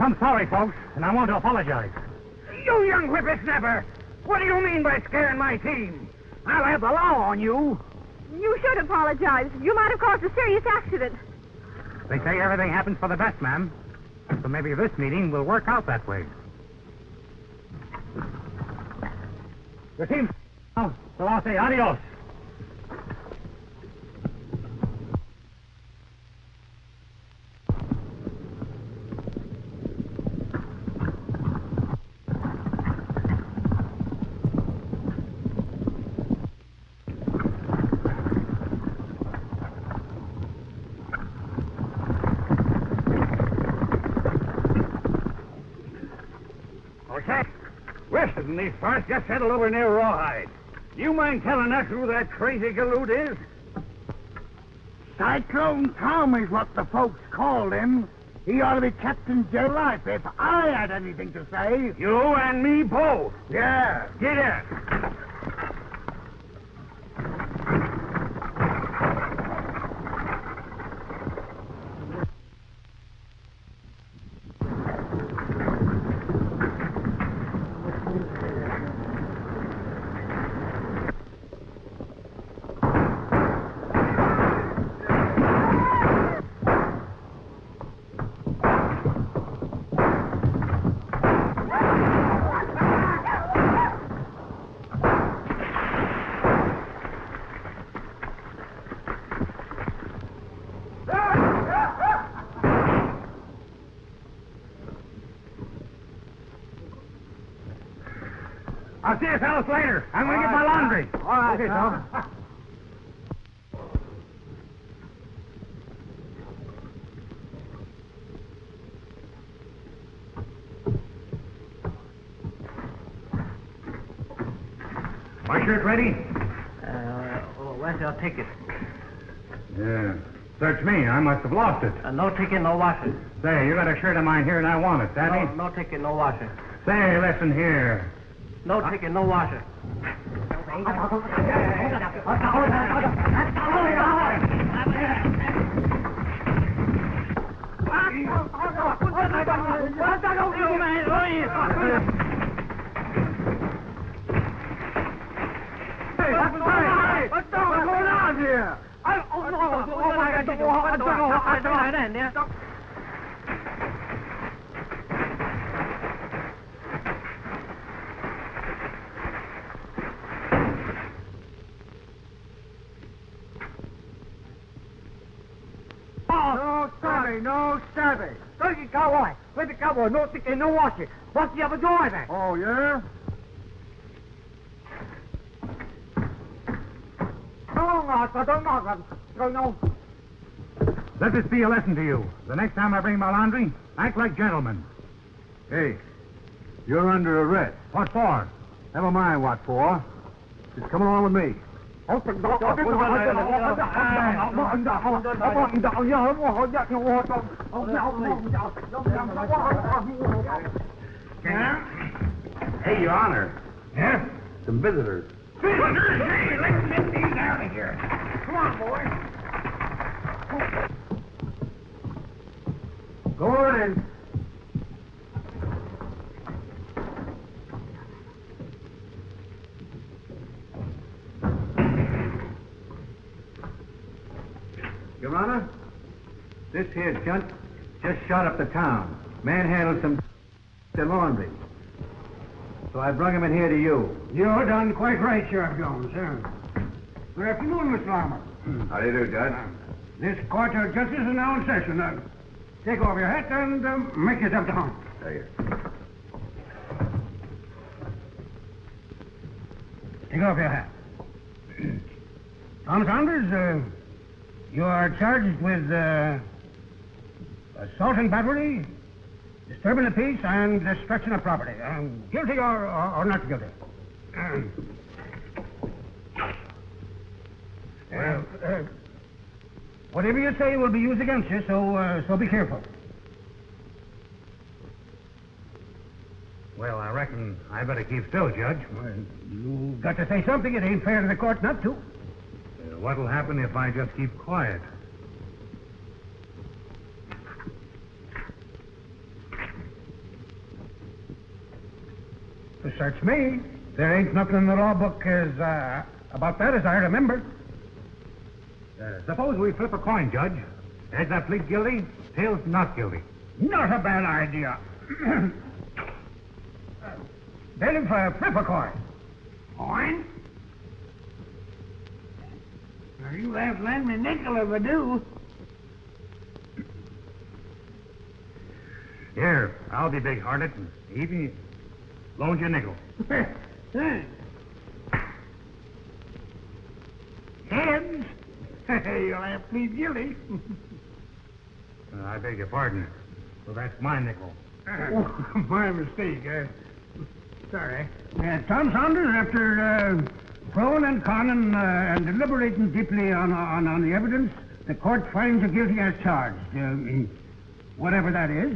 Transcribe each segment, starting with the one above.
I'm sorry, folks, and I want to apologize. You young whippersnapper! What do you mean by scaring my team? I'll have the law on you. You should apologize. You might have caused a serious accident. They say everything happens for the best, ma'am. So maybe this meeting will work out that way. Your team. So I'll say adios. In these parts, just settled over near Rawhide. You mind telling us who that crazy galoot is? Cyclone Tom is what the folks called him. He ought to be kept in jail life if I had anything to say. You and me both. Yeah. Get it. I'll see you fellas later. I'm going to get my laundry. All right, okay, Tom. My shirt ready? Where's your ticket? Yeah. Search me. I must have lost it. No ticket, no washing. Say, you got a shirt of mine here and I want it. That ain't... No ticket, no washing. Say, listen here. No ticket, no washing. What's going on here? No savvy, no savvy. Turkey cowboy. With the cowboy, no ticket, no washing. What's the other door there? Oh, yeah? No. Let this be a lesson to you. The next time I bring my laundry, act like gentlemen. Hey, you're under arrest. What for? Never mind what for. Just come along with me. Open door. Hey, Your Honor. Yeah? Some visitors. Hey, let's get these out of here. Come on, boy. Go on in. Your Honor, this here junt just shot up the town. Manhandled some laundry. So I brung him in here to you. You're done quite right, Sheriff Jones. Good afternoon, Mr. Lamar. How do you do, Judge? This court of justice is now in session. Take off your hat and make yourself to home. There you Take off your hat. Tom Saunders, you are charged with assault and battery, disturbing the peace, and destruction of property. Guilty or not guilty? Whatever you say will be used against you, so be careful. Well, I reckon I better keep still, Judge. Well, you've got to say something. It ain't fair to the court not to. What'll happen if I just keep quiet? To search me. There ain't nothing in the law book about that as I remember. Suppose we flip a coin, Judge. Heads I plead guilty, tails not guilty. Not a bad idea. Bailiff, flip a coin. Coin? Now, you have to lend me a nickel if I do. Here, I'll be big-hearted and even loan you a nickel. Heads? You'll have to plead guilty. I beg your pardon. So that's my nickel. My mistake. Sorry. Tom Saunders, after proing and conning and deliberating deeply on the evidence, the court finds you guilty as charged. Whatever that is.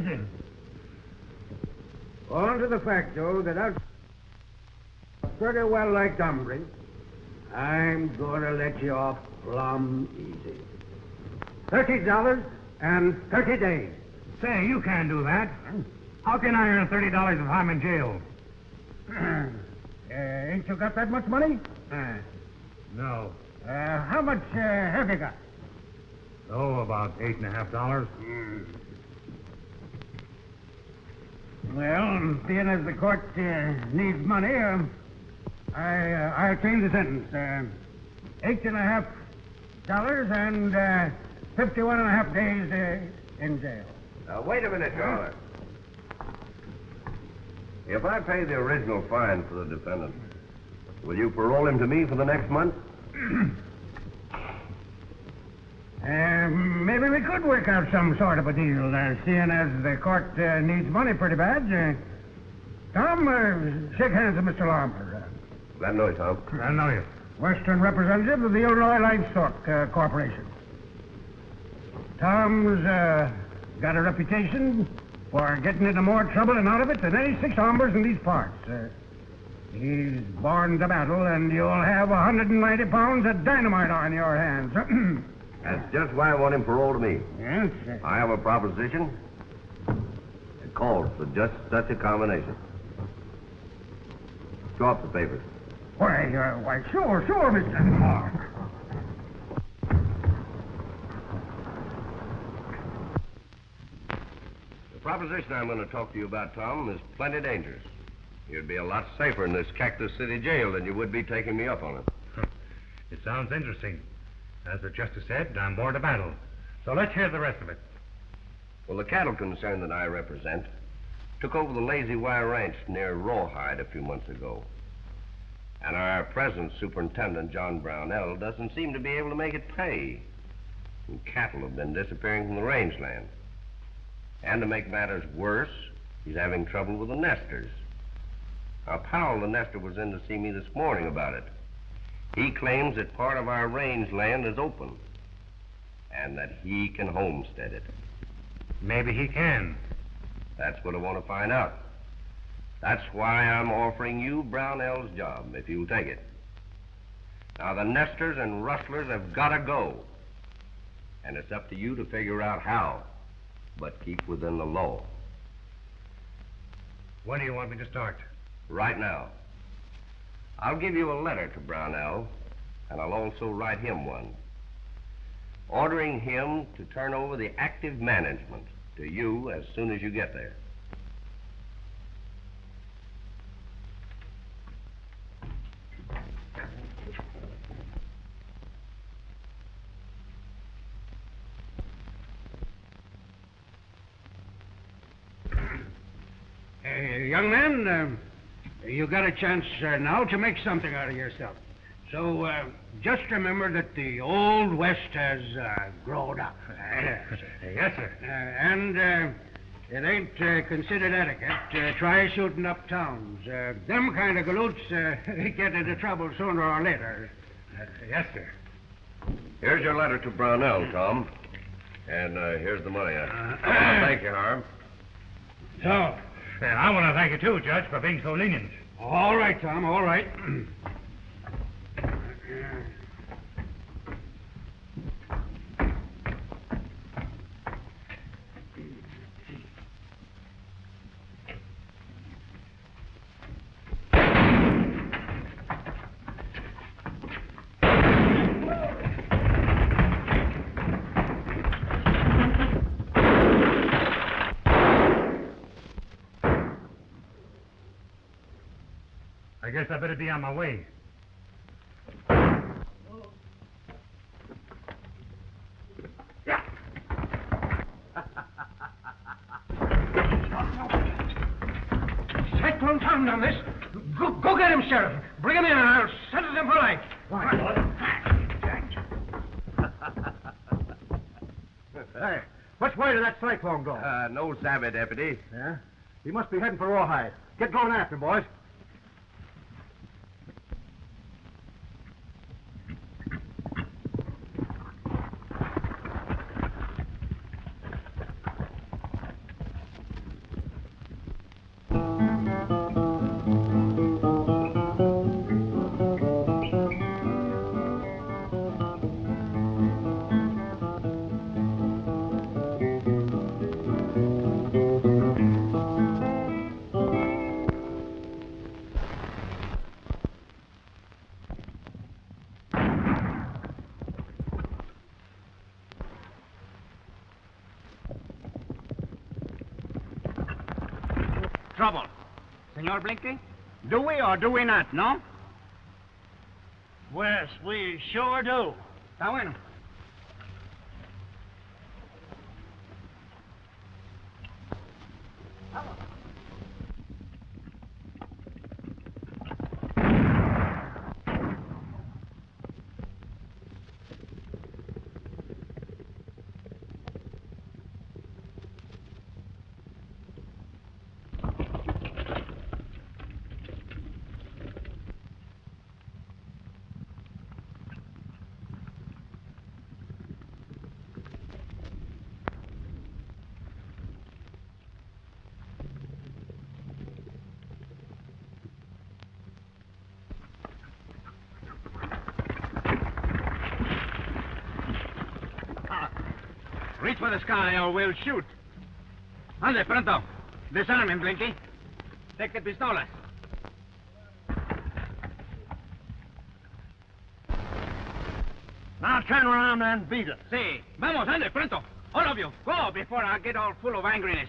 On to the fact, though, that I've pretty well like hombre, I'm going to let you off plumb easy. $30 and 30 days. Say, you can't do that. How can I earn $30 if I'm in jail? Ain't you got that much money? No. How much have you got? Oh, about $8.50. Well, being as the court needs money, I change the sentence. $8.50 and 51.5 days in jail. Now, wait a minute, Your Honor. If I pay the original fine for the defendant, will you parole him to me for the next month? Maybe we could work out some sort of a deal, seeing as the court needs money pretty bad. Tom, shake hands with Mr. Larmer. Glad to know you, Tom. I know you. Western representative of the Illinois Livestock Corporation. Tom's got a reputation for getting into more trouble and out of it than any 6 hombres in these parts. He's born to battle, and you'll have 190 pounds of dynamite on your hands. That's just why I want him paroled to me. Yes. I have a proposition. It calls for just such a combination. Show up the papers. Why, sure, Mr. Moore. The proposition I'm going to talk to you about, Tom, is plenty dangerous. You'd be a lot safer in this Cactus City jail than you would be taking me up on it. It sounds interesting. As the justice said, I'm born to battle. So let's hear the rest of it. Well, the cattle concern that I represent took over the Lazy Wire Ranch near Rawhide a few months ago. And our present superintendent, John Brownell, doesn't seem to be able to make it pay. And cattle have been disappearing from the rangeland. And to make matters worse, he's having trouble with the nesters. Now, Powell, the nester, was in to see me this morning about it. He claims that part of our rangeland is open, and that he can homestead it. Maybe he can. That's what I want to find out. That's why I'm offering you Brownell's job, if you'll take it. Now, the nesters and rustlers have got to go. And it's up to you to figure out how, but keep within the law. When do you want me to start? Right now. I'll give you a letter to Brownell, and I'll also write him one, ordering him to turn over the active management to you as soon as you get there. Young man, you got a chance now to make something out of yourself. So just remember that the Old West has grown up. Yes, sir. And it ain't considered etiquette to try shooting up towns. Them kind of galoots get into trouble sooner or later. Yes, sir. Here's your letter to Brownell, Tom. And here's the money. Thank you, Harm. So, And I want to thank you, too, Judge, for being so lenient. all right, Tom, all right. I guess I better be on my way. Cyclone Tom done this. Go get him, Sheriff. Bring him in and I'll sentence him for life. Hey, which way did that cyclone go? No savvy, Deputy. Yeah? He must be heading for Rawhide. Get going after him, boys. Trouble. Senor Blinky? Do we or do we not, no? Yes, we sure do. Está bueno. Reach for the sky or we'll shoot. Ande, pronto. Disarm him, Blinky. Take the pistolas. Now turn around and beat it. Sí. Vamos, ande, pronto. All of you, go before I get all full of angriness.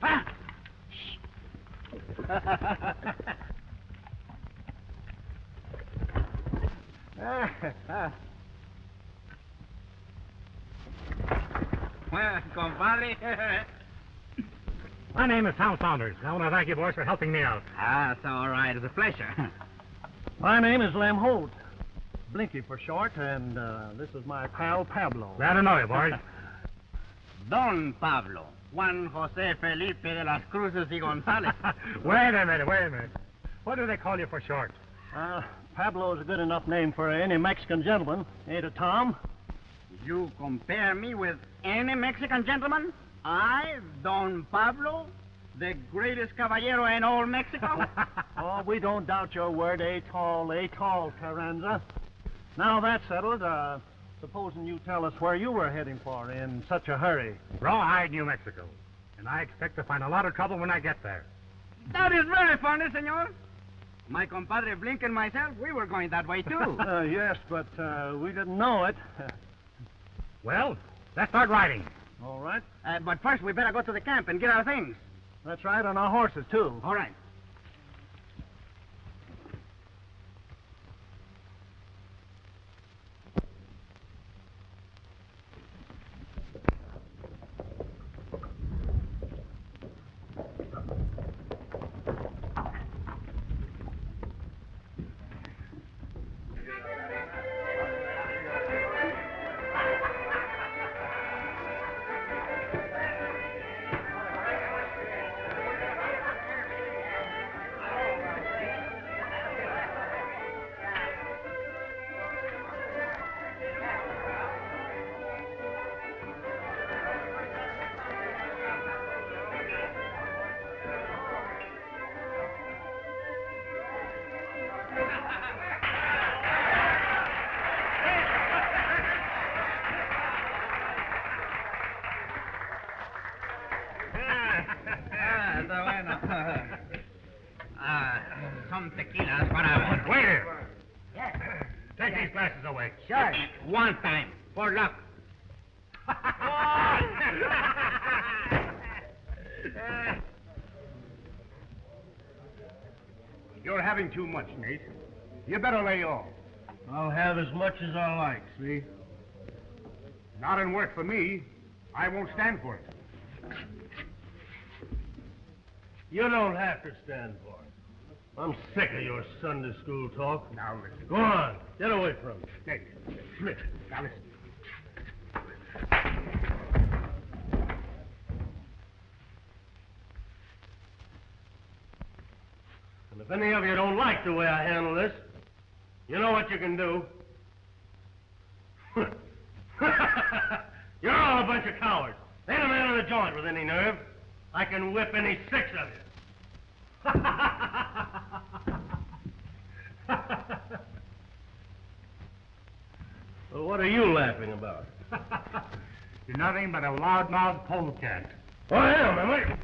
Ah! Compadre. My name is Tom Saunders. I want to thank you, boys, for helping me out. That's all right. It's a pleasure. My name is Lem Holt. Blinky for short, and this is my pal Pablo. Glad to know you, boys. Don Pablo. Juan José Felipe de las Cruces y González. Wait a minute. What do they call you for short? Pablo is a good enough name for any Mexican gentleman, ain't it, Tom? You compare me with any Mexican gentleman? I, Don Pablo, the greatest caballero in all Mexico? Oh, we don't doubt your word, a tall, Carranza. Now that's settled, supposing you tell us where you were heading for in such a hurry. Rawhide, New Mexico. And I expect to find a lot of trouble when I get there. That is very funny, senor. My compadre Blink and myself, we were going that way, too. Yes, but we didn't know it. Well, let's start riding. All right. But first, we better go to the camp and get our things. That's right, on our horses, too. All right. Some tequilas para... Waiter! Yes. Take these glasses away. Sure. One time. For luck. You're having too much, Nate. You better lay off. I'll have as much as I like, see? Not in work for me. I won't stand for it. You don't have to stand for it. I'm sick of your Sunday school talk. Now listen. Go on. Get away from me. Nate, Smith, now listen. And if any of you don't like the way I handle this, you know what you can do. You're all a bunch of cowards. Ain't a man in the joint with any nerve. I can whip any six of you. Well, what are you laughing about? You're nothing but a loud-mouthed polecat. Oh, I am I?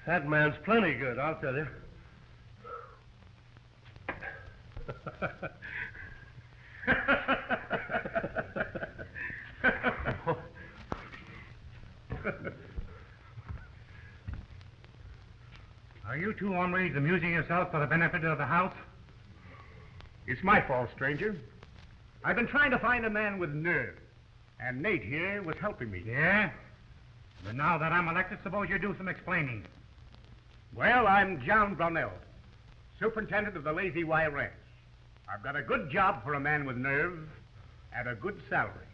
That man's plenty good, I'll tell you. Are you two hombres amusing yourselves for the benefit of the house? It's my fault, stranger. I've been trying to find a man with nerve, and Nate here was helping me. Yeah? But now that I'm elected, suppose you do some explaining. Well, I'm John Brownell, superintendent of the Lazy Y Ranch. I've got a good job for a man with nerve and a good salary.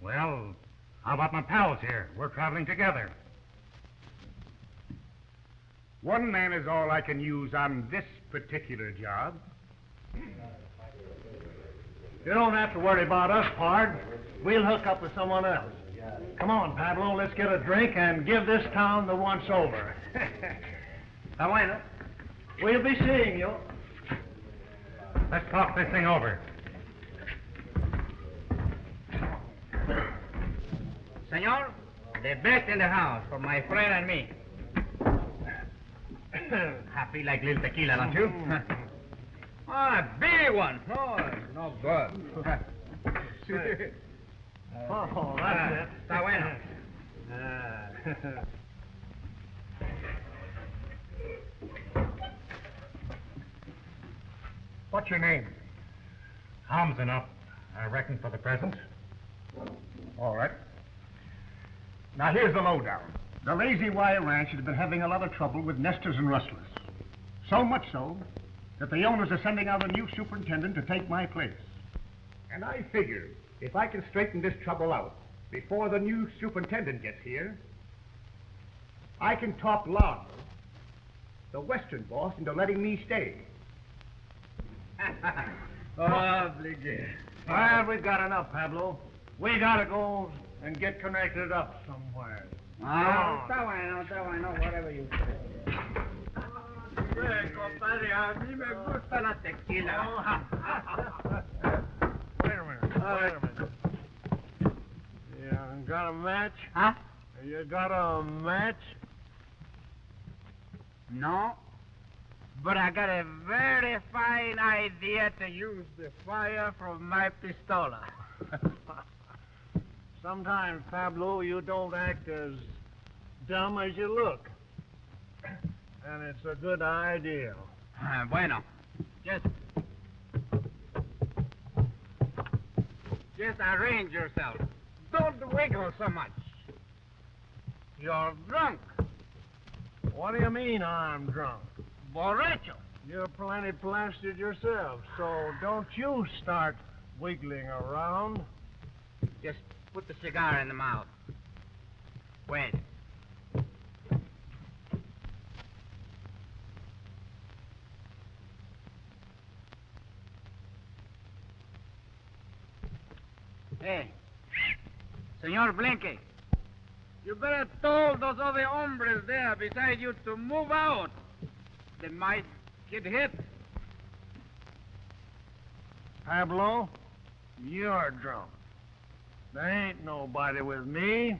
Well, how about my pals here? We're traveling together. One man is all I can use on this particular job. You don't have to worry about us, Pard. We'll hook up with someone else. Come on, Pablo, let's get a drink and give this town the once over. Now, wait a We'll be seeing you. Let's talk this thing over. Senor, the best in the house for my friend and me. Happy like little tequila, don't you? Ah, big one. Oh, no good. Oh, that's it. Está bueno. What's your name? Harm's enough, I reckon, for the present. All right. Now, here's the lowdown. The Lazy Y Ranch has been having a lot of trouble with nesters and rustlers. So much so that the owners are sending out a new superintendent to take my place. And I figured if I can straighten this trouble out before the new superintendent gets here, I can talk Lawler, the western boss, into letting me stay. Obligate. Well, we've got enough, Pablo. We gotta go and get connected up somewhere. Ah, está bueno, whatever you say. Compadre, a mí me gusta la tequila. Wait a minute. You got a match? Huh? You got a match? No, but I got a very fine idea to use the fire from my pistola. Sometimes, Pablo, you don't act as dumb as you look. And it's a good idea. Bueno, just arrange yourself. Don't wiggle so much. You're drunk. What do you mean I'm drunk? Borracho. You're plenty plastered yourself, so don't you start wiggling around. Just put the cigar in the mouth. Wait. Hey, Senor Blinky, you better tell those other hombres there beside you to move out. They might get hit. Pablo, you're drunk. There ain't nobody with me.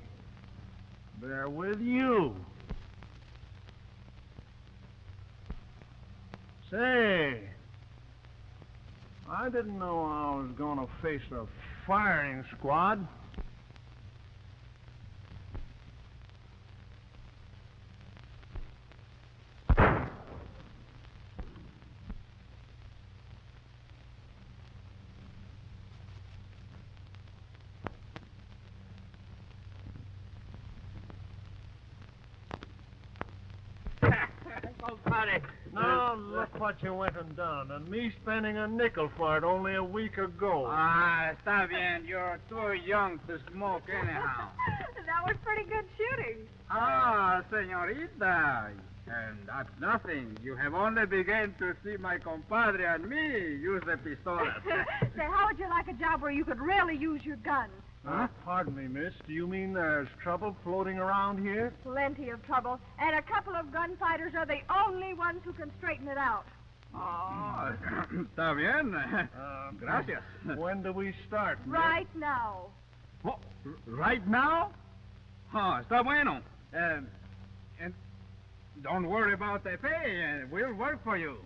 They're with you. Say, I didn't know I was gonna face a firing squad. Compadre. Now, look what you went and done, and me spending a nickel for it only a week ago. Ah, está bien. You're too young to smoke anyhow. That was pretty good shooting. Ah, señorita. And that's nothing. You have only begun to see my compadre and me use the pistolas. Say, how would you like a job where you could really use your gun? Huh? Pardon me, miss. Do you mean there's trouble floating around here? Plenty of trouble, and a couple of gunfighters are the only ones who can straighten it out. Oh, está bien. Gracias. When do we start, miss? Right now. Oh, right now? Oh, está bueno. And don't worry about the pay. We'll work for you.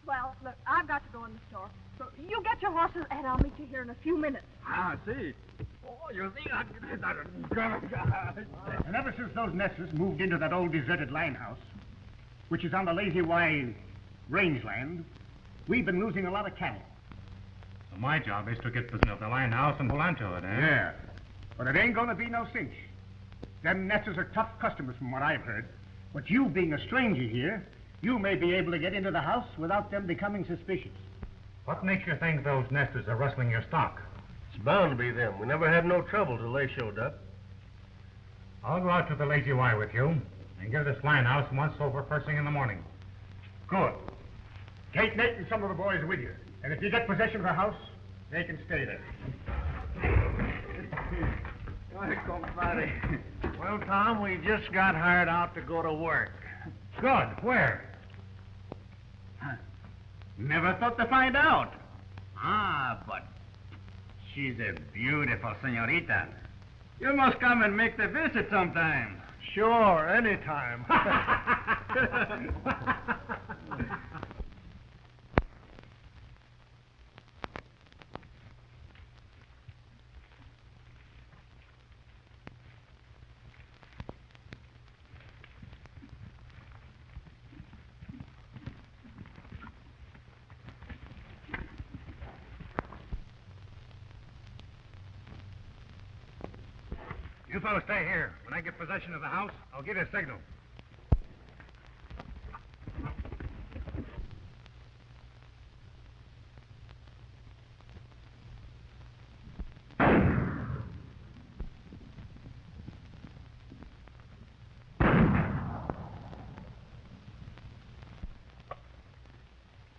Well, look, I've got to go in the store. So you get your horses, and I'll meet you here in a few minutes. Ah, see. Oh, you see? And ever since those Nesters moved into that old deserted line house, which is on the Lazy Y rangeland, we've been losing a lot of cattle. So my job is to get possession of the line house and hold on to it, eh? Yeah. But it ain't gonna be no cinch. Them Nesters are tough customers from what I've heard. But you being a stranger here, you may be able to get into the house without them becoming suspicious. What makes you think those nesters are rustling your stock? It's bound to be them. We never had no trouble till they showed up. I'll go out to the Lazy Y with you and give this line house once over first thing in the morning. Good. Take Nate and some of the boys with you. And if you get possession of the house, they can stay there. Well, Tom, we just got hired out to go to work. Good. Where? Never thought to find out. But she's a beautiful senorita. You must come and make the visit sometime. Sure, anytime. You fellows stay here. When I get possession of the house, I'll give you a signal.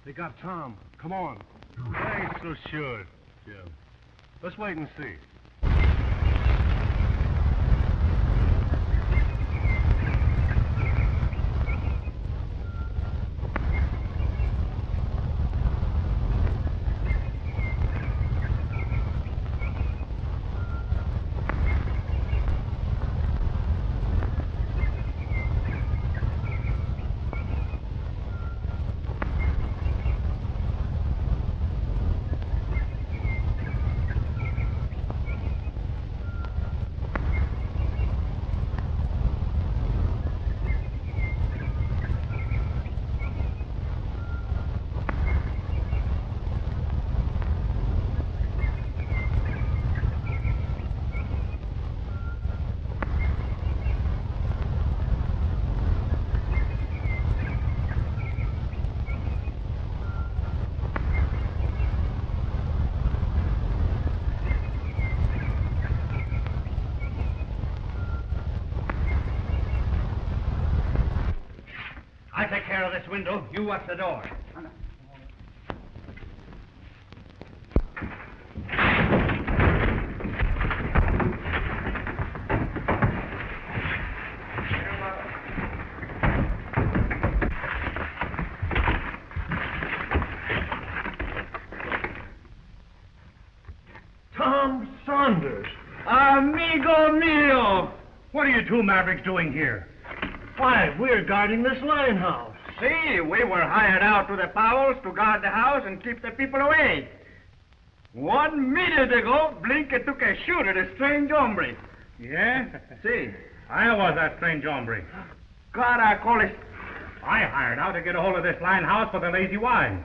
They got Tom. Come on. I ain't so sure, Jim. Let's wait and see. I'll take care of this window. You watch the door. Tom Saunders. Amigo mio! What are you two mavericks doing here? Why, we're guarding this line house. See, we were hired out to the Powells to guard the house and keep the people away. 1 minute ago, Blinker took a shoot at a strange hombre. Yeah? See, I was that strange hombre. caracoles. I hired out to get a hold of this line house for the Lazy Y.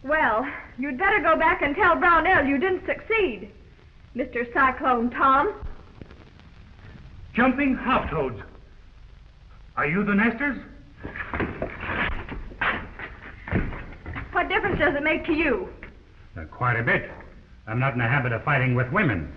Well, you'd better go back and tell Brownell you didn't succeed, Mr. Cyclone Tom. Jumping hop toads. Are you the nesters? What difference does it make to you? Quite a bit. I'm not in the habit of fighting with women.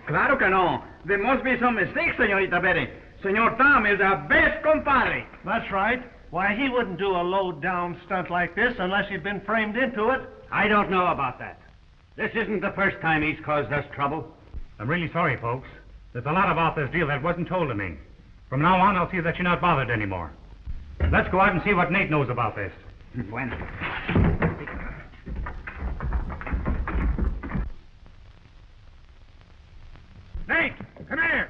Claro que no. There must be some mistake, Señorita Betty. Señor Tom is our best compadre. That's right. Why, he wouldn't do a low-down stunt like this unless he'd been framed into it. I don't know about that. This isn't the first time he's caused us trouble. I'm really sorry, folks. There's a lot about this deal that wasn't told to me. From now on, I'll see that you're not bothered anymore. Let's go out and see what Nate knows about this. Bueno. Nate, come here.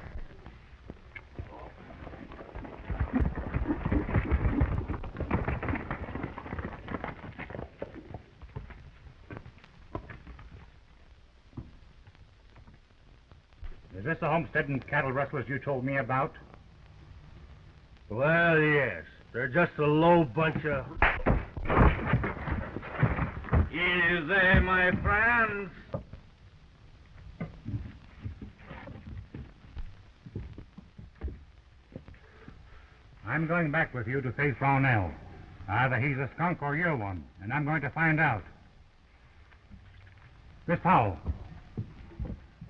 Is this the homestead and cattle rustlers you told me about? Well, yes. They're just a low bunch of... Easy, my friends. I'm going back with you to face Brownell. Either he's a skunk or you're one, and I'm going to find out. Miss Powell,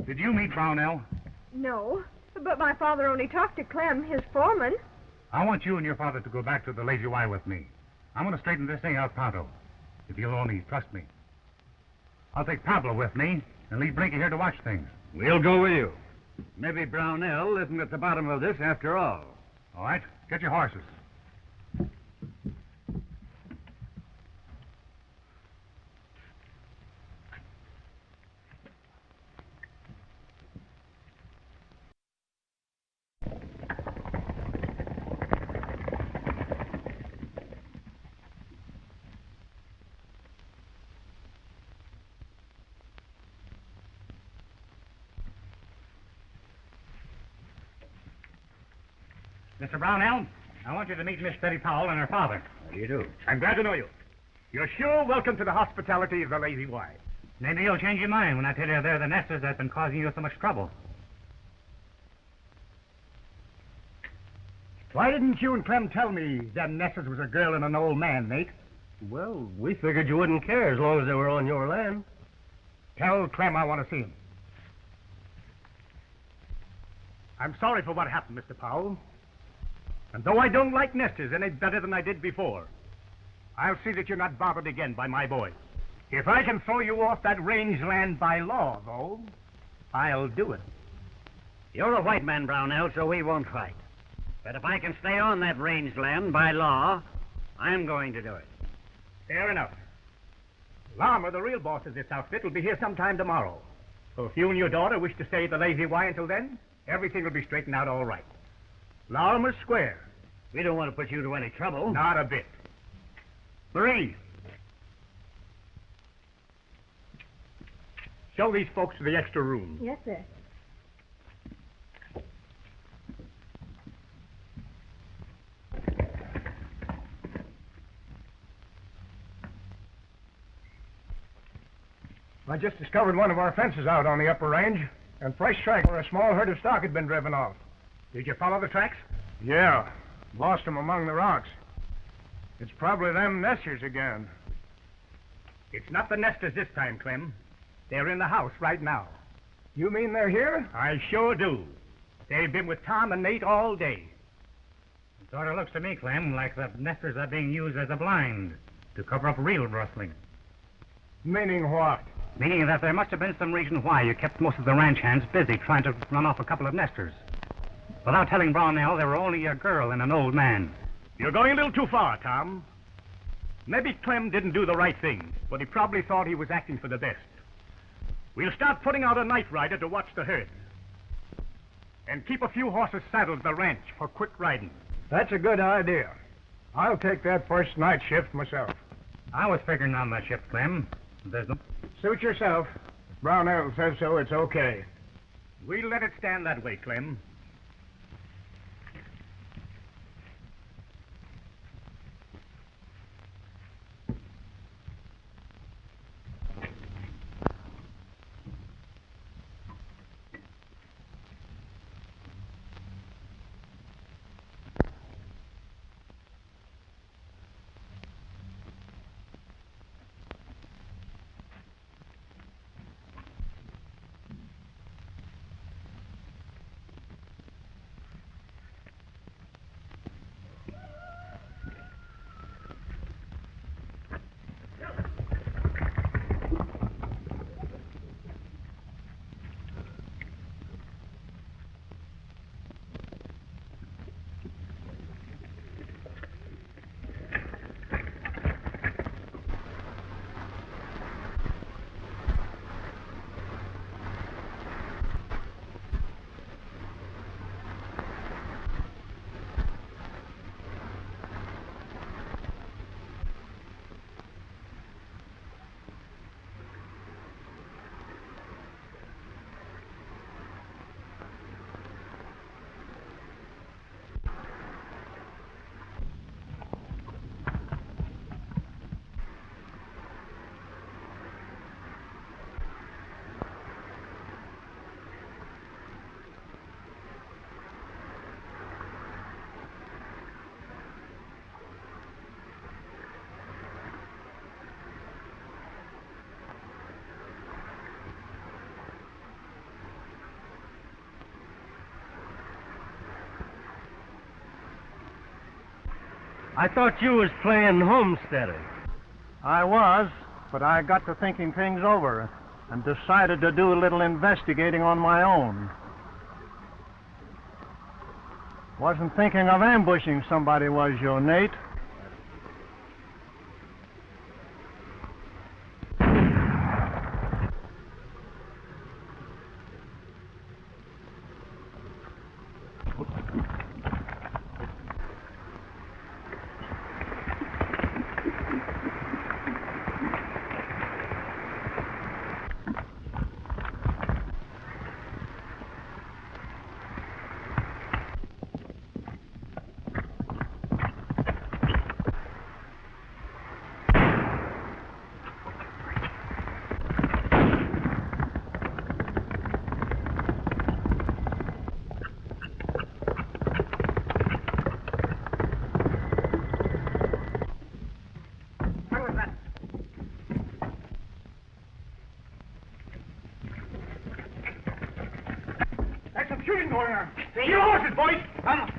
did you meet Brownell? No, but my father only talked to Clem, his foreman. I want you and your father to go back to the Lazy Y with me. I'm going to straighten this thing out pronto, if you'll only trust me. I'll take Pablo with me and leave Blinky here to watch things. We'll go with you. Maybe Brownell isn't at the bottom of this after all. All right, get your horses. Mr. Brownell, I want you to meet Miss Betty Powell and her father. How do you do? I'm glad to know you. You're sure welcome to the hospitality of the Lazy Y. Maybe you'll change your mind when I tell you they're the nesters that's been causing you so much trouble. Why didn't you and Clem tell me them nesters was a girl and an old man, Nate? Well, we figured you wouldn't care as long as they were on your land. Tell Clem I want to see him. I'm sorry for what happened, Mr. Powell. And though I don't like nesters any better than I did before, I'll see that you're not bothered again by my boys. If I can throw you off that range land by law, though, I'll do it. You're a white man, Brownell, so we won't fight. But if I can stay on that range land by law, I'm going to do it. Fair enough. Larmer, the real boss of this outfit, will be here sometime tomorrow. So if you and your daughter wish to stay at the Lazy Y until then, everything will be straightened out all right. Larmer's square. We don't want to put you to any trouble. Not a bit. Marie, show these folks to the extra room. Yes, sir. I just discovered one of our fences out on the upper range, and fresh tracks where a small herd of stock had been driven off. Did you follow the tracks? Yeah. Lost them among the rocks. It's probably them nesters again. It's not the nesters this time, Clem. They're in the house right now. You mean they're here? I sure do. They've been with Tom and Nate all day. It sort of looks to me, Clem, like the nesters are being used as a blind to cover up real rustling. Meaning what? Meaning that there must have been some reason why you kept most of the ranch hands busy trying to run off a couple of nesters. Without telling Brownell they were only a girl and an old man. You're going a little too far, Tom. Maybe Clem didn't do the right thing, but he probably thought he was acting for the best. We'll start putting out a night rider to watch the herd. And keep a few horses saddled at the ranch for quick riding. That's a good idea. I'll take that first night shift myself. I was figuring on that shift, Clem. There's no... Suit yourself. If Brownell says so, it's okay. We'll let it stand that way, Clem. I thought you was playing homesteader. I was, but I got to thinking things over and decided to do a little investigating on my own. Wasn't thinking of ambushing somebody, was you, Nate? There's some shooting going on. See your horses, boys. Come on.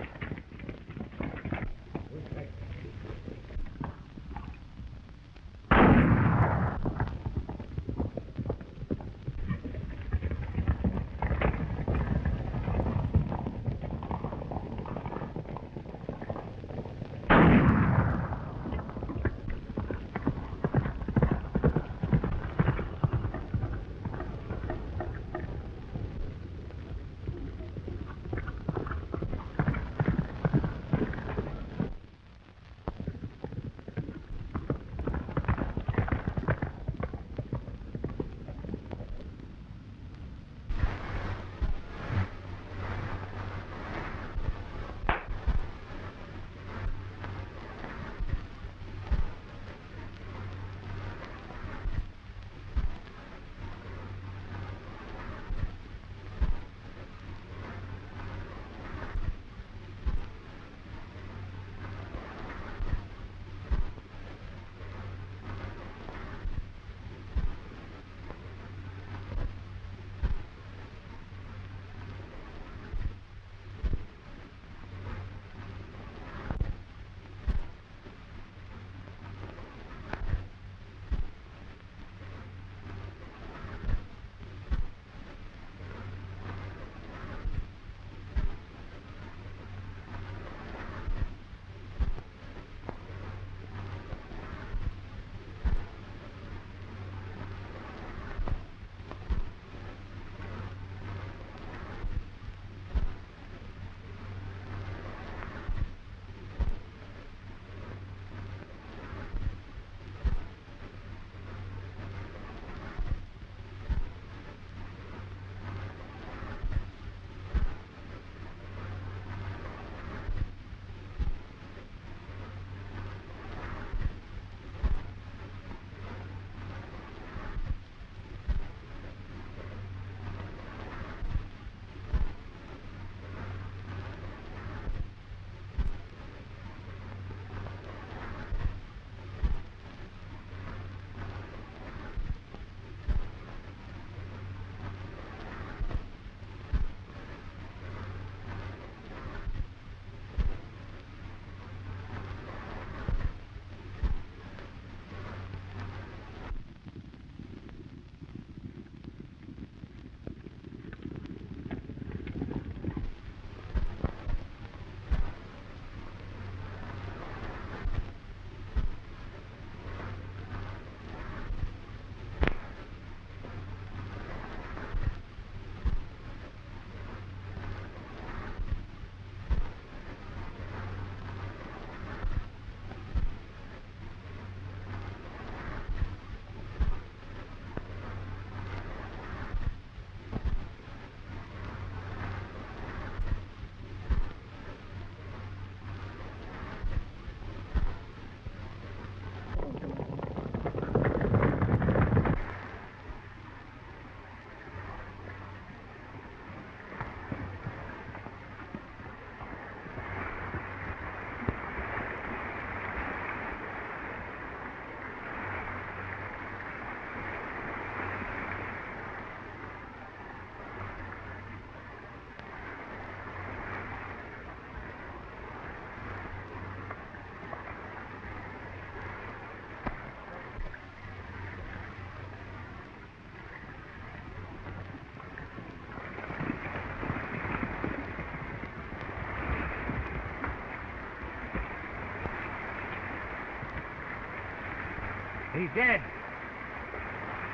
He's dead.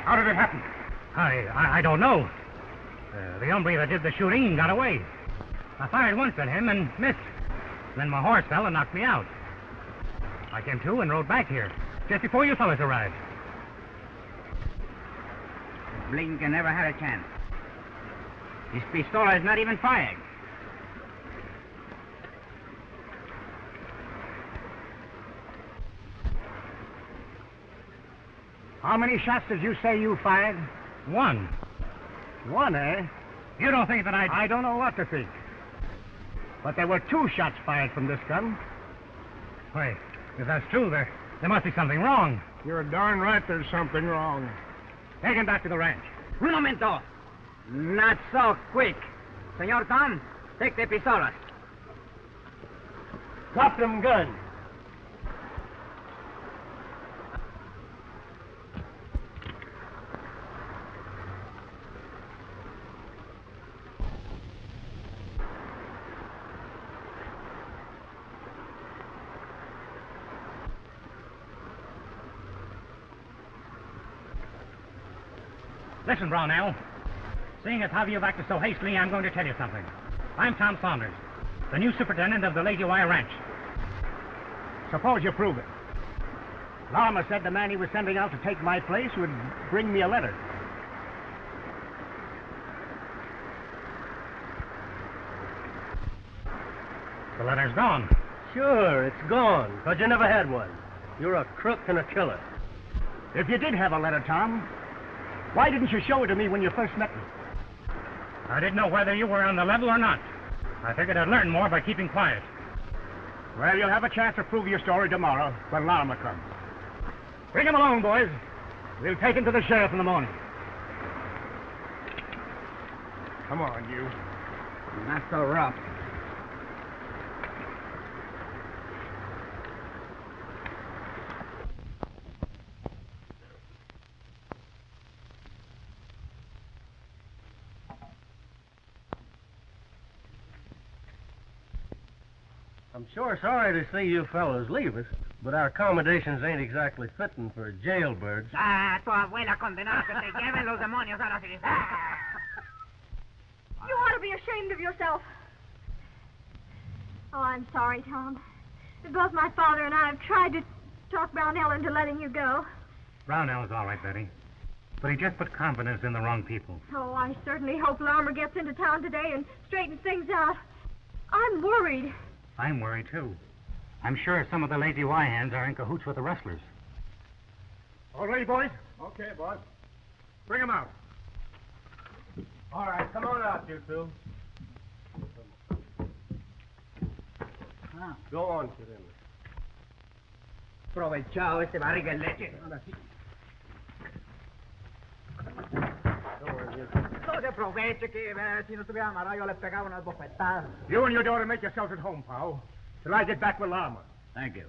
How did it happen? I don't know. The hombre that did the shooting got away. I fired once at him and missed. Then my horse fell and knocked me out. I came to and rode back here, just before you fellas arrived. Blinken never had a chance. His pistola is not even fired. How many shots did you say you fired? One. One, eh? You don't think that I don't know what to think. But there were 2 shots fired from this gun. Wait, if that's true, there must be something wrong. You're darn right there's something wrong. Take him back to the ranch. Un momento. Not so quick. Senor Tom, take the pistolas. Drop them guns. Listen, Brownell. Seeing as how you've acted so hastily, I'm going to tell you something. I'm Tom Saunders, the new superintendent of the Lazy Wire Ranch. Suppose you prove it. Lama said the man he was sending out to take my place would bring me a letter. The letter's gone. Sure, it's gone, because you never had one. You're a crook and a killer. If you did have a letter, Tom, why didn't you show it to me when you first met me? I didn't know whether you were on the level or not. I figured I'd learn more by keeping quiet. Well, you'll have a chance to prove your story tomorrow when Lama comes. Bring him along, boys. We'll take him to the sheriff in the morning. Come on, you. Not so rough. I'm sure sorry to see you fellows leave us, but our accommodations ain't exactly fitting for jailbirds. Tu abuela condenada que te lleven los demonios a la ciudad. You ought to be ashamed of yourself. Oh, I'm sorry, Tom. Both my father and I have tried to talk Brownell into letting you go. Brownell's all right, Betty. But he just put confidence in the wrong people. Oh, I certainly hope Larmer gets into town today and straightens things out. I'm worried. I'm worried, too. I'm sure some of the Lazy Y hands are in cahoots with the rustlers. All ready, boys? Okay, boss. Bring him out. All right, come on out, you two. Go on, kid. Aprovechado este barriga de leche. No se aproveche que si no estuviera amarrado yo le pegaba unas bofetadas. You and your daughter make yourselves at home, pal, till I get back with Lama. Thank you.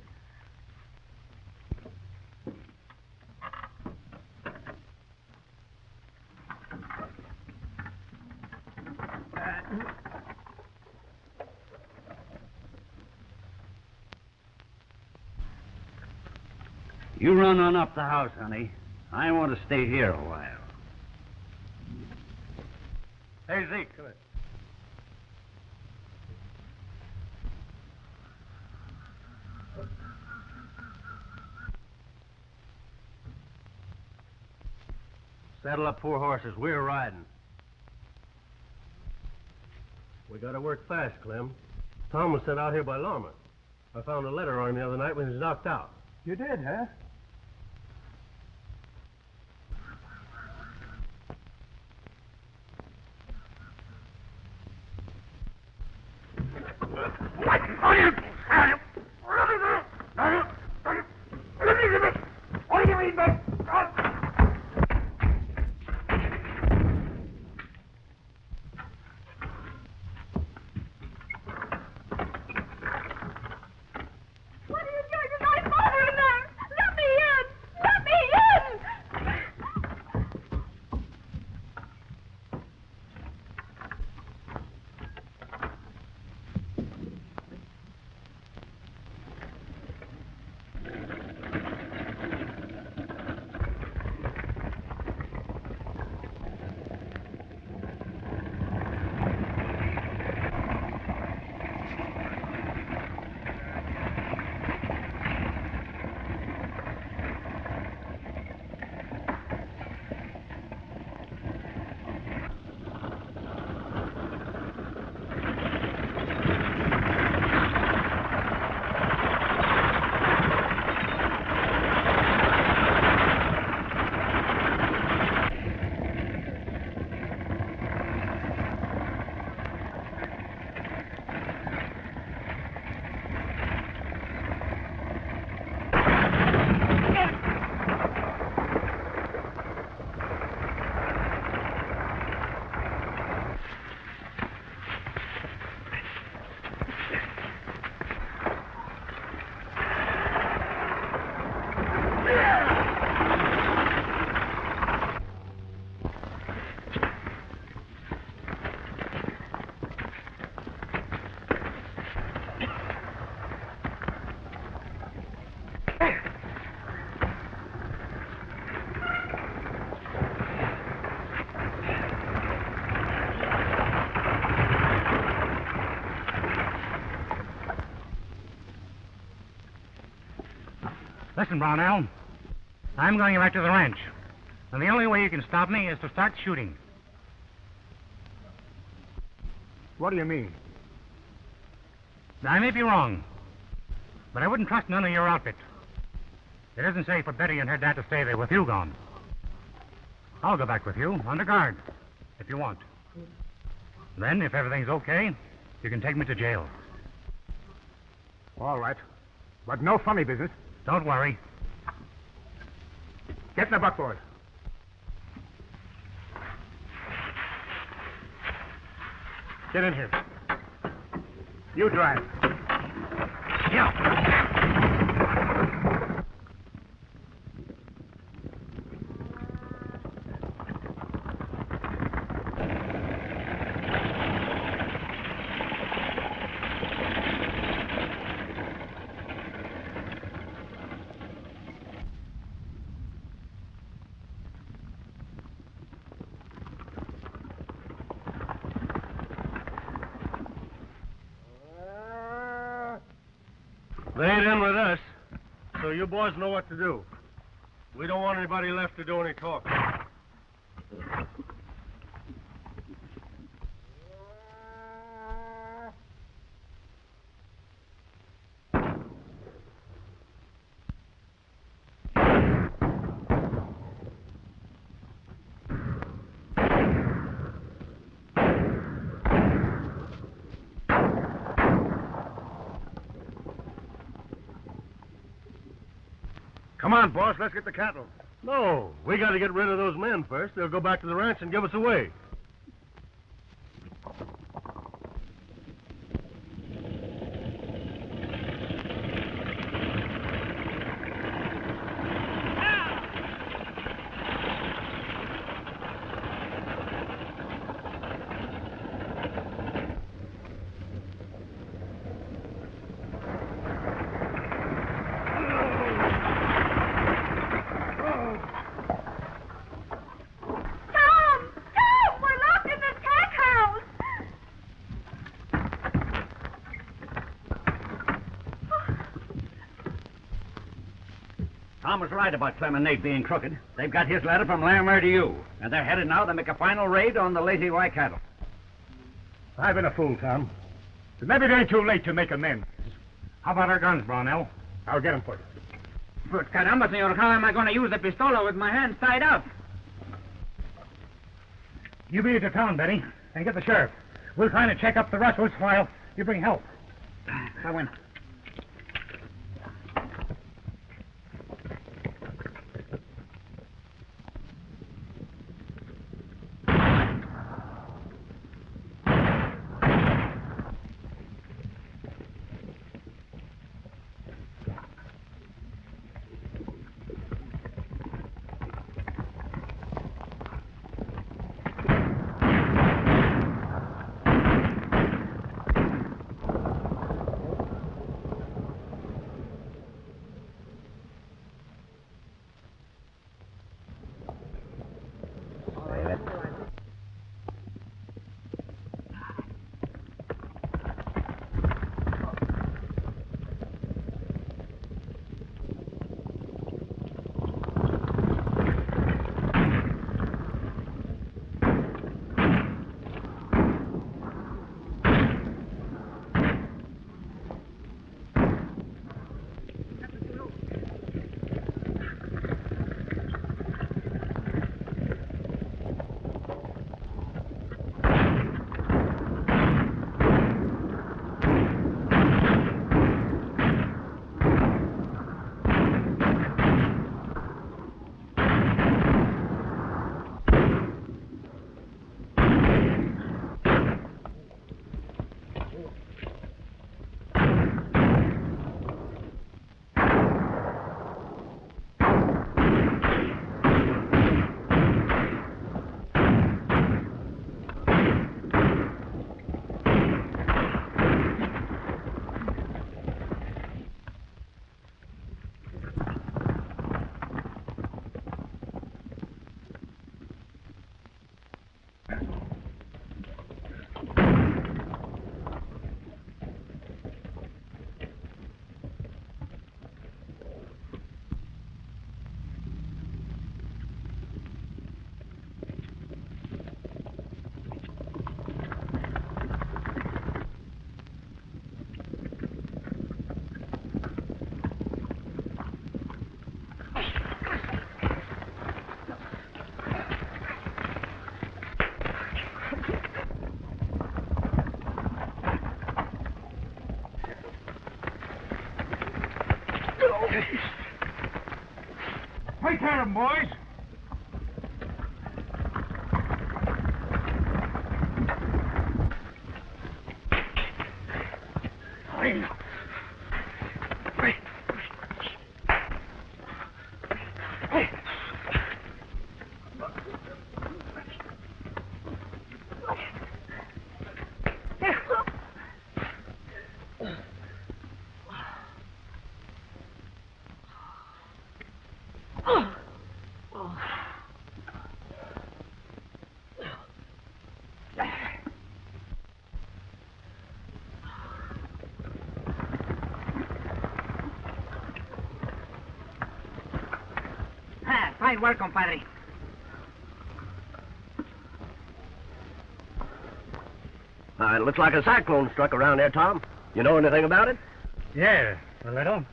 You run on up the house, honey. I want to stay here a while. Hey, Zeke, come here. Saddle up 4 horses. We're riding. We gotta work fast, Clem. Tom was sent out here by Lama. I found a letter on him the other night when he was knocked out. You did, huh? What are you doing to my father in there? Let me in! Let me in! Listen, Brownell. I'm going back to the ranch. And the only way you can stop me is to start shooting. What do you mean? I may be wrong, but I wouldn't trust none of your outfit. It isn't safe for Betty and her dad to stay there with you gone. I'll go back with you, under guard, if you want. Then, if everything's okay, you can take me to jail. All right. But no funny business. Don't worry. Get in the buckboard. Get in here. You drive. Yeah. They ain't in with us, so you boys know what to do. We don't want anybody left to do any talking. Come on, boss. Let's get the cattle. No, we got to get rid of those men first. They'll go back to the ranch and give us away. Tom was right about Clem and Nate being crooked. They've got his letter from Larimer to you, and they're headed now to make a final raid on the Lazy Y cattle. I've been a fool, Tom. But maybe it ain't too late to make amends. How about our guns, Brownell? I'll get them for you. But caramba, senor, how am I going to use the pistola with my hands tied up? You beat it to town, Betty, and get the sheriff. We'll try to check up the Russells while you bring help. I win. Take care of him, boys. Fine work, compadre. It looks like a cyclone struck around there, Tom. You know anything about it? Yeah, a little.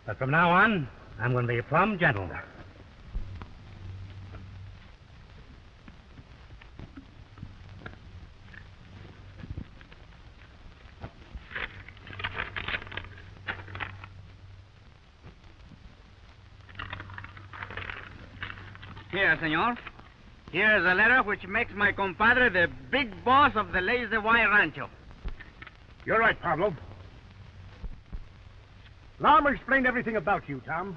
But from now on, I'm going to be plumb gentle. Here, senor. Here is a letter which makes my compadre the big boss of the Lazy Y Rancho. You're right, Pablo. Lama explained everything about you, Tom.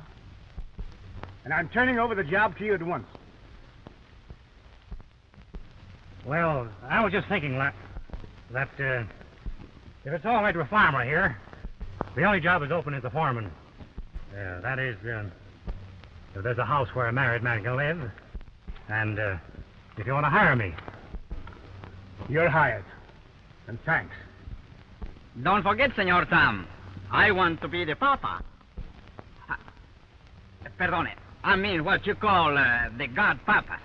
And I'm turning over the job to you at once. Well, I was just thinking that if it's all right with Farmer here, the only job is open is the foreman. That is, if there's a house where a married man can live, and if you want to hire me. You're hired. And thanks. Don't forget, Senor Tom, I want to be the papa. Perdone, I mean what you call the god papa.